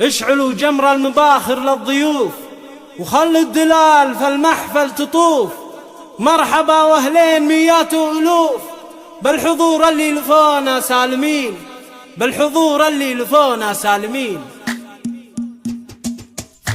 اشعلوا جمر المباخر للضيوف وخل الدلال فالمحفل تطوف. مرحبا واهلين ميات والوف بالحضور اللي لفونا سالمين، بالحضور اللي لفونا سالمين.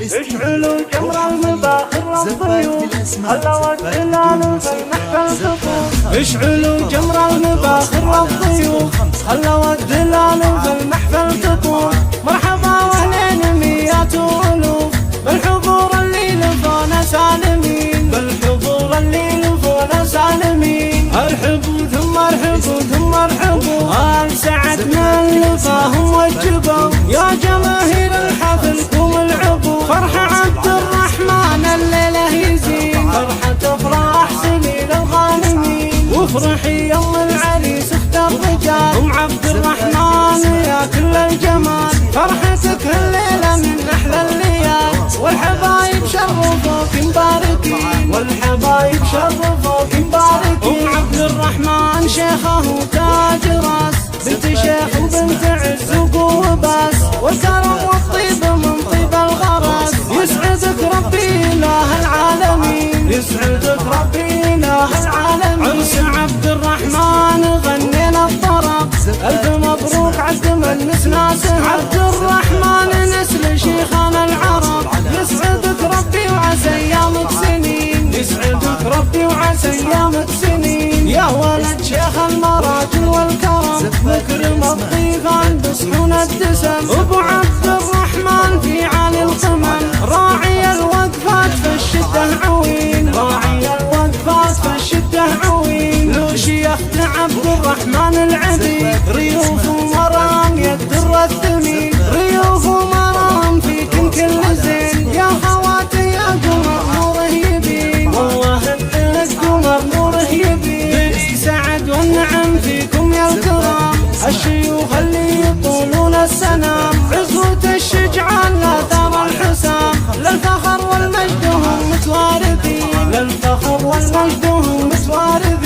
اشعلوا جمر المباخر للضيوف خلوا الدلال فالمحفل تطوف. اشعلوا جمر المباخر للضيوف خلوا الدلال فالمحفل تطوف. مرحبا واهلين ميات والوف بالحضور اللي لفونا سالمين، بالحضور اللي لفونا سالمين. ارحبوا ثم ارحبوا ثم ارحبوا آل سعد من لفاهم وجبوا يا جماهير الحفل قوم العبوا. فرحة عبد الرحمن الليلة يزين فرحة افراح سنين الغانمين. وافرحي يوم العريس اختار رجال ام عبد الرحمن يا كل الجمال. فرحتك الليلة من احلى الليال والحبايب شرفوك مباركين، والحبايب شرفوك مباركين. ام عبد الرحمن شيخه وتاج راس بنت شيخ وبنت عز وقوة باس والكرم والطيب من طيب الغرس. يسعدك ربي اله العالمين، يسعدك ربي اله العالمين. عرس عبد الرحمن غنينا الطرب الف مبروك عد من نسناسه. عبد الرحمن نسل شيخنا العرب يسعدك ربي وعسى ايامك سنين، يسعدك ربي وعسى ايامك سنين. يا ولد شيخ المراجل والكرم مكرم الضيف عند صحون الدسم. ابو عبد الرحمن في عالي القمم راعي الوقفات في الشده عوين، راعي الوقفات في الشده عوين. لو شيخت عبد الرحمن العبيد ريوف ومرام يقدر الثمين، ريوف ومرام فيكم كل زين. يا خواتي يا قمر نوره يبين والله انك قمر نوره يبين. بني سعد والنعم فيكم يا الكرام الشيوخ اللي يطولون السنام. عزوة الشجعان لا ترى الحسام للفخر والمجد هم متواردين، للفخر والمجد هم متواردين.